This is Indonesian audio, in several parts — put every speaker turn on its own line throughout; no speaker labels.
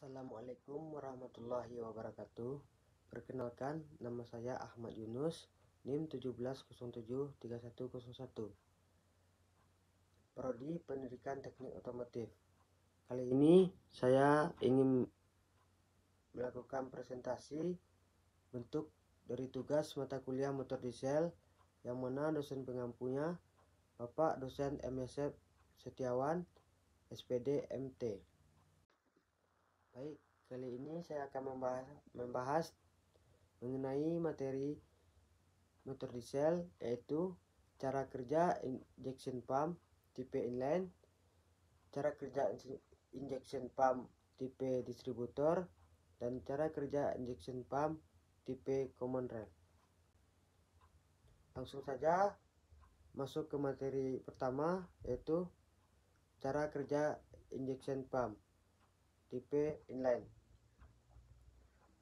Assalamualaikum warahmatullahi wabarakatuh. Perkenalkan, nama saya Ahmad Yunus, NIM 17073101, Prodi Pendidikan Teknik Otomotif. Kali ini saya ingin melakukan presentasi bentuk dari tugas mata kuliah motor diesel, yang mana dosen pengampunya Bapak dosen M. Yasep Setiawan, SPD MT. Baik, kali ini saya akan membahas mengenai materi motor diesel, yaitu cara kerja injection pump tipe inline, cara kerja injection pump tipe distributor, dan cara kerja injection pump tipe common rail. Langsung saja masuk ke materi pertama, yaitu cara kerja injection pump tipe inline.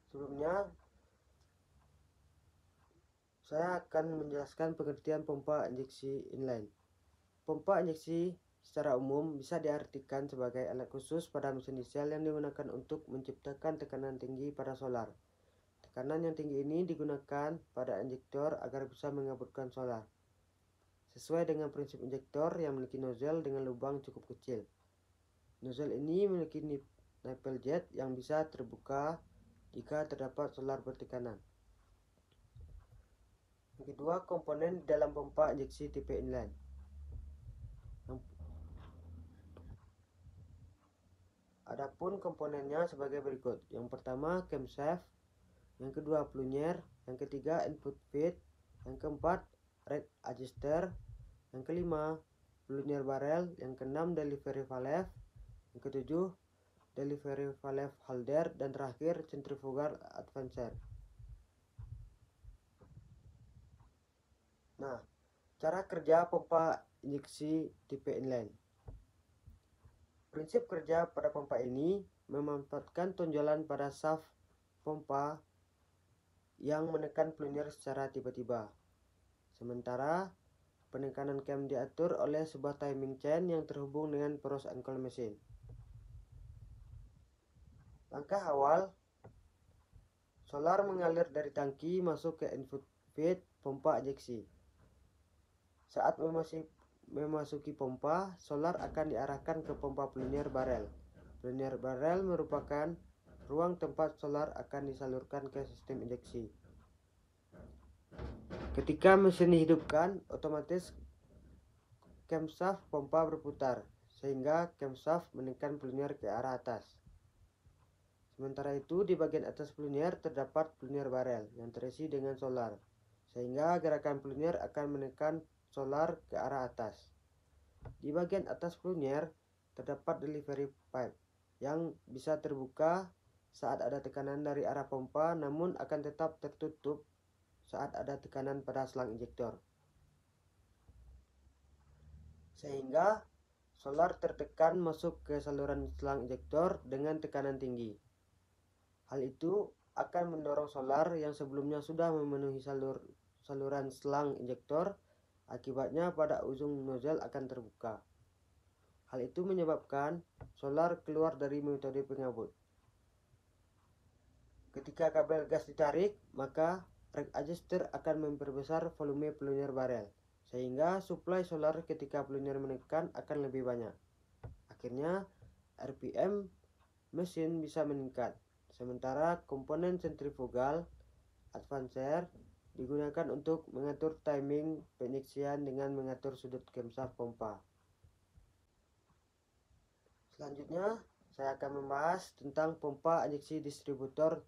Sebelumnya saya akan menjelaskan pengertian pompa injeksi inline. Pompa injeksi secara umum bisa diartikan sebagai alat khusus pada mesin diesel yang digunakan untuk menciptakan tekanan tinggi pada solar. Tekanan yang tinggi ini digunakan pada injektor agar bisa mengaburkan solar, sesuai dengan prinsip injektor yang memiliki nozzle dengan lubang cukup kecil. Nozzle ini memiliki nipple jet yang bisa terbuka jika terdapat solar bertekanan. Yang kedua, komponen dalam pompa injeksi tipe inline. Adapun komponennya sebagai berikut. Yang pertama, camshaft. Yang kedua, plunger. Yang ketiga, input feed. Yang keempat, rate adjuster. Yang kelima, plunger barrel. Yang keenam, delivery valve. Yang ketujuh, delivery valve holder. Dan terakhir, centrifugal advancer. Nah, cara kerja pompa injeksi tipe inline. Prinsip kerja pada pompa ini memanfaatkan tonjolan pada shaft pompa yang menekan plunger secara tiba-tiba. Sementara penekanan cam diatur oleh sebuah timing chain yang terhubung dengan poros ankle mesin. Langkah awal, solar mengalir dari tangki masuk ke input feed pompa injeksi. Saat memasuki pompa, solar akan diarahkan ke pompa plunger barrel. Plunger barrel merupakan ruang tempat solar akan disalurkan ke sistem injeksi. Ketika mesin dihidupkan, otomatis camshaft pompa berputar, sehingga camshaft menekan plunger ke arah atas. Sementara itu, di bagian atas plunger terdapat plunger barrel yang terisi dengan solar, sehingga gerakan plunger akan menekan solar ke arah atas. Di bagian atas plunger terdapat delivery pipe yang bisa terbuka saat ada tekanan dari arah pompa, namun akan tetap tertutup saat ada tekanan pada selang injektor, sehingga solar tertekan masuk ke saluran selang injektor dengan tekanan tinggi. Hal itu akan mendorong solar yang sebelumnya sudah memenuhi saluran selang injektor. Akibatnya pada ujung nozzle akan terbuka. Hal itu menyebabkan solar keluar dari metode pengabut. Ketika kabel gas ditarik, maka rate adjuster akan memperbesar volume plunger barrel, sehingga suplai solar ketika plunger menekan akan lebih banyak. Akhirnya RPM mesin bisa meningkat. Sementara komponen centrifugal advancer digunakan untuk mengatur timing penginjeksian dengan mengatur sudut camshaft pompa. Selanjutnya, saya akan membahas tentang pompa injeksi distributor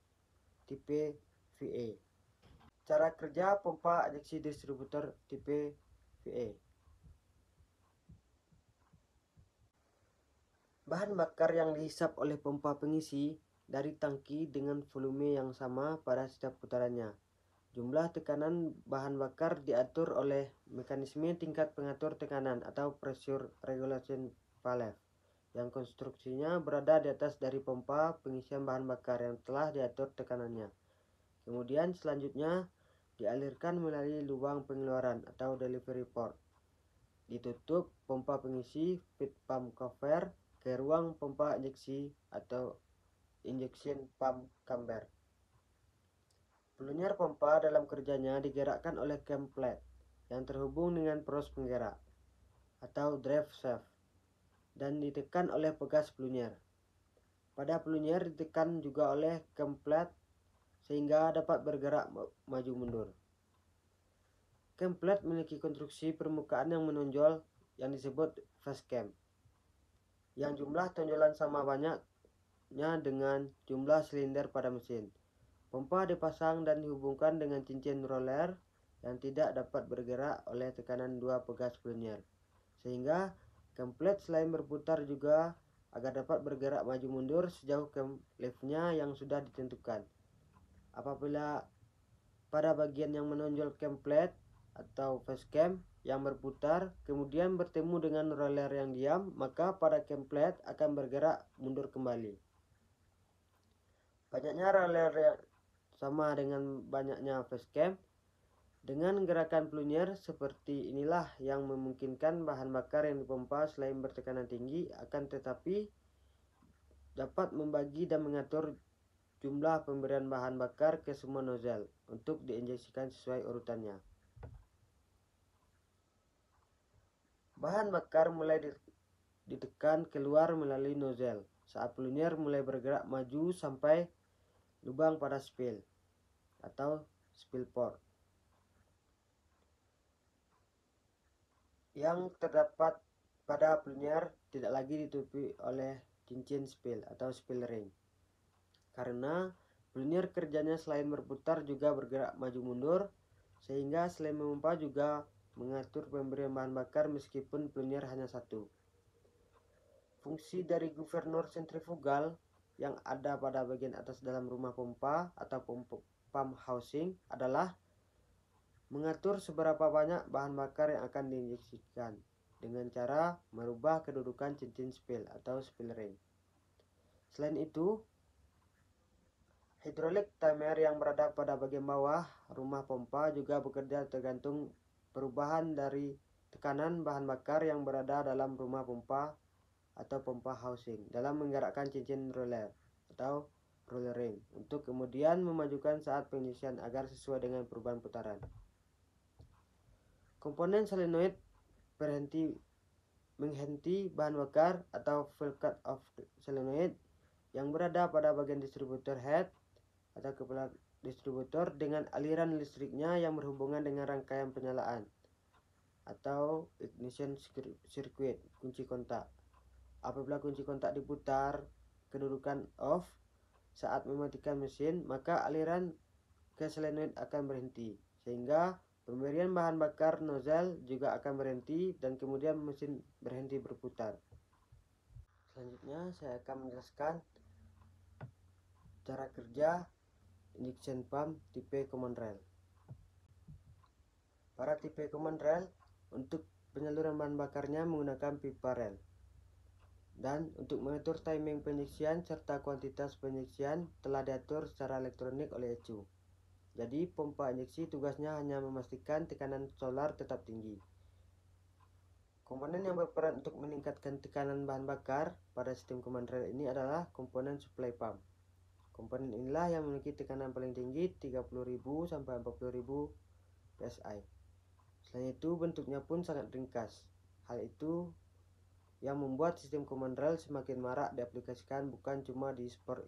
tipe VA. Cara kerja pompa injeksi distributor tipe VA. Bahan bakar yang dihisap oleh pompa pengisi dari tangki dengan volume yang sama pada setiap putarannya. Jumlah tekanan bahan bakar diatur oleh mekanisme tingkat pengatur tekanan atau pressure regulation valve, yang konstruksinya berada di atas dari pompa pengisian bahan bakar yang telah diatur tekanannya. Kemudian selanjutnya dialirkan melalui lubang pengeluaran atau delivery port. Ditutup pompa pengisi feed pump cover ke ruang pompa injeksi atau injection pump camber. Peluncur pompa dalam kerjanya digerakkan oleh cam plate yang terhubung dengan peros penggerak atau drive shaft dan ditekan oleh pegas peluncur. Pada peluncur ditekan juga oleh cam plate sehingga dapat bergerak maju mundur. Cam plate memiliki konstruksi permukaan yang menonjol yang disebut face cam, yang jumlah tonjolan sama banyaknya dengan jumlah silinder pada mesin. Pompa dipasang dan dihubungkan dengan cincin roller yang tidak dapat bergerak oleh tekanan dua pegas peluncur, sehingga cam plate selain berputar juga agar dapat bergerak maju mundur sejauh cam liftnya yang sudah ditentukan. Apabila pada bagian yang menonjol cam plate atau face cam yang berputar kemudian bertemu dengan roller yang diam, maka pada cam plate akan bergerak mundur kembali. Banyaknya roller yang sama dengan banyaknya face cam dengan gerakan peluncur seperti inilah yang memungkinkan bahan bakar yang dipompa selain bertekanan tinggi akan tetapi dapat membagi dan mengatur jumlah pemberian bahan bakar ke semua nozzle untuk diinjeksikan sesuai urutannya. Bahan bakar mulai ditekan keluar melalui nozzle saat peluncur mulai bergerak maju sampai lubang pada spill atau spill port yang terdapat pada peluncur tidak lagi ditutupi oleh cincin spill atau spill ring, karena peluncur kerjanya selain berputar juga bergerak maju mundur, sehingga selain memompa juga mengatur pemberian bahan bakar meskipun peluncur hanya satu. Fungsi dari guvernur sentrifugal yang ada pada bagian atas dalam rumah pompa atau pump housing adalah mengatur seberapa banyak bahan bakar yang akan diinjeksikan dengan cara merubah kedudukan cincin spill atau spill ring. Selain itu, hydraulic timer yang berada pada bagian bawah rumah pompa juga bekerja tergantung perubahan dari tekanan bahan bakar yang berada dalam rumah pompa atau pompa housing dalam menggerakkan cincin roller atau roller ring untuk kemudian memajukan saat pengisian agar sesuai dengan perubahan putaran. Komponen solenoid menghenti bahan bakar atau full cut off solenoid yang berada pada bagian distributor head atau kepala distributor dengan aliran listriknya yang berhubungan dengan rangkaian penyalaan atau ignition circuit kunci kontak. Apabila kunci kontak diputar kedudukan off saat mematikan mesin, maka aliran ke solenoid akan berhenti, sehingga pemberian bahan bakar nozzle juga akan berhenti dan kemudian mesin berhenti berputar. Selanjutnya saya akan menjelaskan cara kerja injection pump tipe common rail. Para tipe common rail untuk penyaluran bahan bakarnya menggunakan pipa rel. Dan untuk mengatur timing penyiksian serta kuantitas penyiksian telah diatur secara elektronik oleh ECU. Jadi pompa injeksi tugasnya hanya memastikan tekanan solar tetap tinggi. Komponen yang berperan untuk meningkatkan tekanan bahan bakar pada sistem command rail ini adalah komponen supply pump. Komponen inilah yang memiliki tekanan paling tinggi 30.000 sampai 40.000 PSI. Selain itu bentuknya pun sangat ringkas. Hal itu yang membuat sistem command rail semakin marak diaplikasikan bukan cuma di sport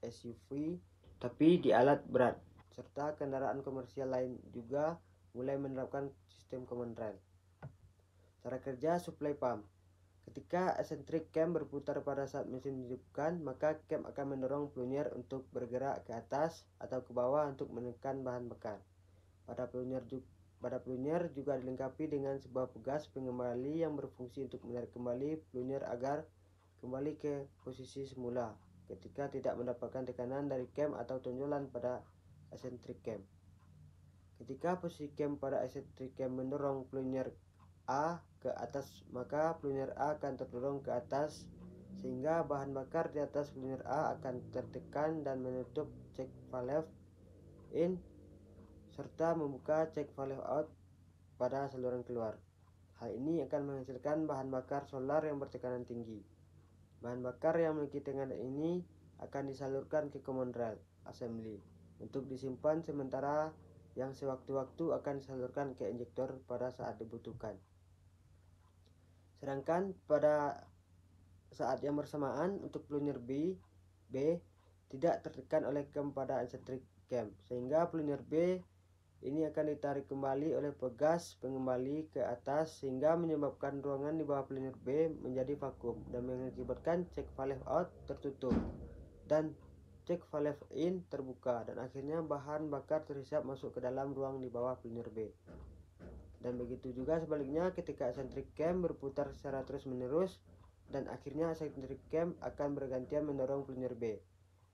SUV tapi di alat berat, serta kendaraan komersial lain juga mulai menerapkan sistem command rail. Cara kerja supply pump. Ketika eccentric cam berputar pada saat mesin dihidupkan, maka cam akan mendorong peluncur untuk bergerak ke atas atau ke bawah untuk menekan bahan bakar. Pada peluncur juga dilengkapi dengan sebuah pegas pengembali yang berfungsi untuk menarik kembali peluncur agar kembali ke posisi semula ketika tidak mendapatkan tekanan dari cam atau tonjolan pada eccentric cam. Ketika posisi cam pada eccentric cam mendorong peluncur A ke atas, maka peluncur A akan terdorong ke atas sehingga bahan bakar di atas peluncur A akan tertekan dan menutup check valve in serta membuka check valve out pada saluran keluar. Hal ini akan menghasilkan bahan bakar solar yang bertekanan tinggi. Bahan bakar yang memiliki tekanan ini akan disalurkan ke Common Rail Assembly untuk disimpan sementara yang sewaktu-waktu akan disalurkan ke injektor pada saat dibutuhkan. Sedangkan pada saat yang bersamaan untuk pelunir B tidak tertekan oleh cam pada eccentric cam, sehingga pelunir B ini akan ditarik kembali oleh pegas pengembali ke atas sehingga menyebabkan ruangan di bawah pelunir B menjadi vakum dan mengakibatkan check valve out tertutup dan check valve in terbuka, dan akhirnya bahan bakar terhisap masuk ke dalam ruang di bawah pelunir B. Dan begitu juga sebaliknya ketika eccentric cam berputar secara terus-menerus dan akhirnya eccentric cam akan bergantian mendorong pelunir B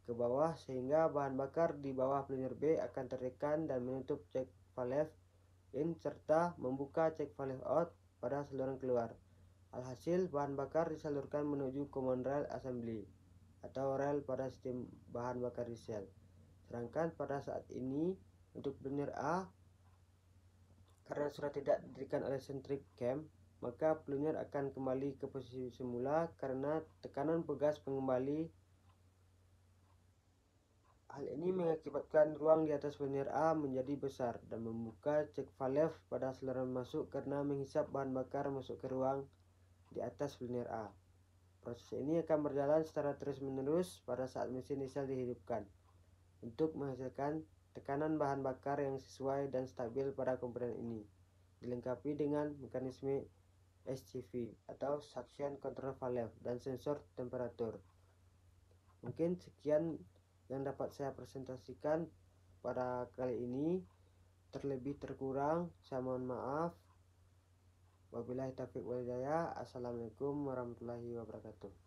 ke bawah sehingga bahan bakar di bawah pelunir B akan tertekan dan menutup check valve in serta membuka check valve out pada saluran keluar. Alhasil bahan bakar disalurkan menuju Common Rail Assembly atau rel pada sistem bahan bakar diesel. Sedangkan pada saat ini untuk pelunir A, karena sudah tidak didirikan oleh eccentric cam, maka pelunir akan kembali ke posisi semula karena tekanan pegas pengembali. Hal ini mengakibatkan ruang di atas pelunir A menjadi besar dan membuka check valve pada saluran masuk karena menghisap bahan bakar masuk ke ruang di atas pelunir A. Proses ini akan berjalan secara terus-menerus pada saat mesin diesel dihidupkan untuk menghasilkan tekanan bahan bakar yang sesuai dan stabil pada komponen ini, dilengkapi dengan mekanisme SCV atau Suction Control Valve dan sensor temperatur. Mungkin sekian yang dapat saya presentasikan pada kali ini. Terlebih terkurang saya mohon maaf. Wabillahi taufiq wal hidayah. Assalamualaikum warahmatullahi wabarakatuh.